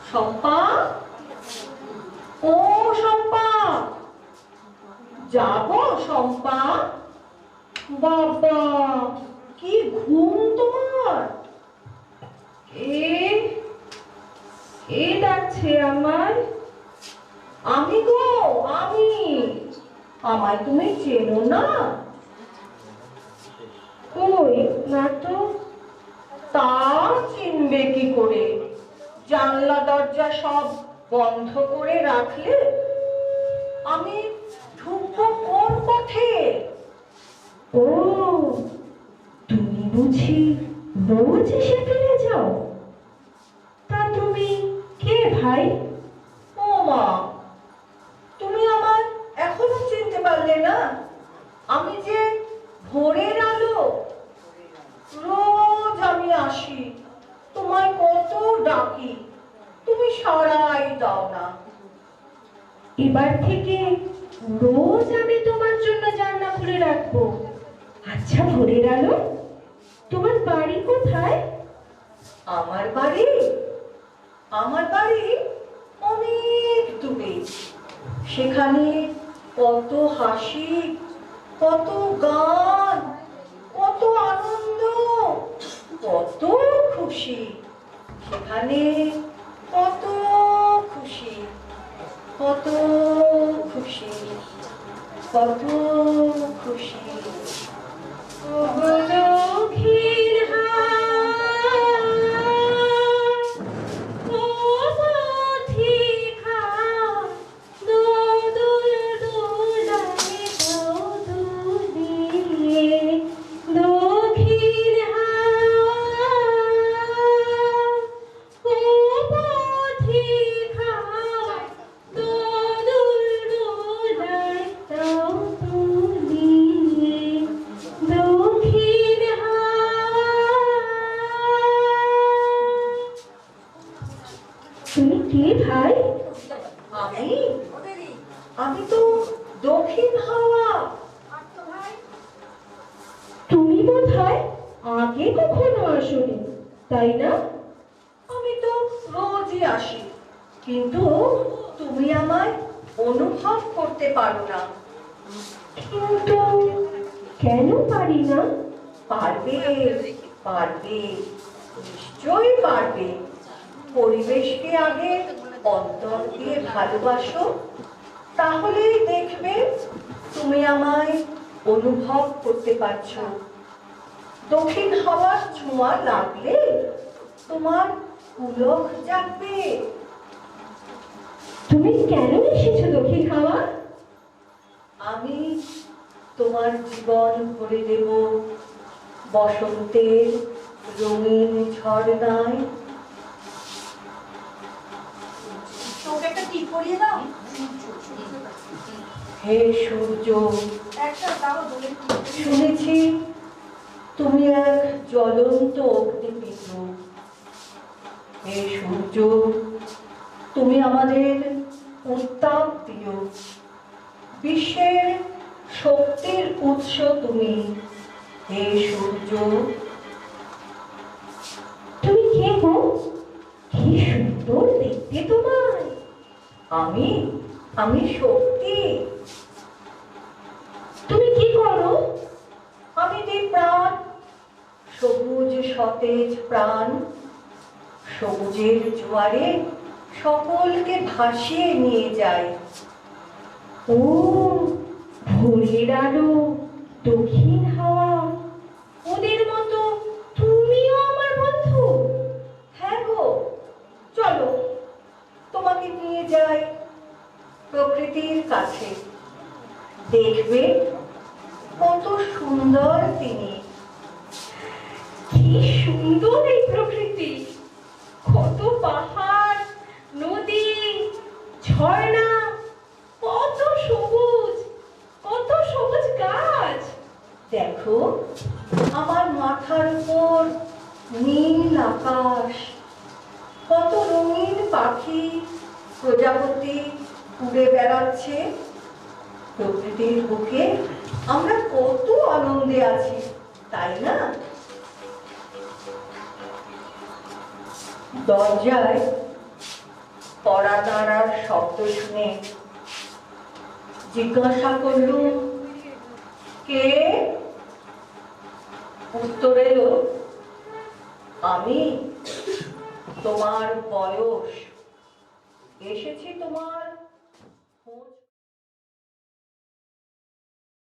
শম্পা, ও শম্পা, যাবো শম্পা? বাবা, কি ঘুম তোমার! কে কে ডাকছে আমার? আমি গো, আমি। আমায় তুমি চেনো না? কই না তো। তা চিনবে কি করে? জানলা দরজা সব বন্ধ করে রাখলে আমি ঢুকবো কোন পথে? ও, তুমি বুঝি রোজ এসে ফিরে যাও? তা তুমি কে ভাই? ও মা, তুমি আমার এখনো চিনতে পারলে না? আমি যে ভোরের আলো। রোজ আমি আসি, তোমায় কত ডাকি, তুমি সাড়াই দাও না। এবার থেকে রোজ আমি তোমার জন্য জানলা খুলে রাখবো। আচ্ছা ভোরের আলো, তোমার বাড়ি কোথায়? আমার বাড়ি আমার বাড়ি অনেক দূরে। সেখানে কত হাসি, কত গান, কত আনন্দ, কত খুশি। সেখানে কত খুশি, কত খুশি, কত খুশি। লক্ষ্মীর হাট, ও পথিকা, দোদুল দোলায় দোদুলিয়ে। লক্ষ্মীর হাট, ও পথিকা, দোদুল দোলায় দোদুলিয়ে। লক্ষ্মীর হাট। তুমি কে ভাই? আমি আমি তো দক্ষিণ হাওয়া। তুমি বোধহয় আগে কখনো আসোনি, তাই না? আমি তো রোজই আসি, কিন্তু তুমি আমায় অনুভব করতে পারো না। কিন্তু কেন পারি না? পারবে, পারবে, নিশ্চয়ই পারবে। পরিবেশকে আগে অন্তর দিয়ে ভালোবাসো, তাহলেই দেখবে তুমি আমায় অনুভব করতে পারছো। দক্ষিণ হাওয়ার ছোঁয়া লাগলে তোমার পুলক জাগবে। তুমি কেন এসেছো দক্ষিণ হাওয়া? আমি তোমার জীবন ভরে দেব বসন্তের রঙিন ঝর্ণায়। তোকে একটা টিপ পরিয়ে দাও। হে সূর্য, একটা দাও দূরে। শুনেছি তুমি এক জ্বলন্ত অগ্নিপিণ্ড। হে সূর্য, তুমি আমাদের উত্তাপ দিও। বিশ্বের শক্তির উৎস তুমি। হে সূর্য। তুমি কে গো? কি সুন্দর দেখতে তোমায়। আমি আমি শক্তি। তুমি কি করো? আমি দিই প্রাণ, সবুজ সতেজ প্রাণ। সবুজের জোয়ারে সকলকে ভাসিয়ে নিয়ে যায়। ও ভোরের আলো, দক্ষিণ হাওয়া, ওদের মতো তুমিও আমার বন্ধু। হ্যাঁ গো, চলো তোমাকে নিয়ে যাই প্রকৃতির কাছে। দেখবে কত সুন্দর তিনি। কি সুন্দর এই প্রকৃতি! কত পাহাড়, নদী, ঝর্ণা, কত সবুজ, কত সবুজ গাছ। দেখো আমার মাথার উপর নীল আকাশ, কত রঙিন পাখি, প্রজাপতি উড়ে বেড়াচ্ছে। প্রকৃতির বুকে আমরা কত আনন্দে আছি, তাই না? দরজায় পড়া নাড়ার শব্দ শুনে জিজ্ঞাসা করলুম, কে? উত্তর এলো, আমি, তোমার বয়স, এসেছি তোমার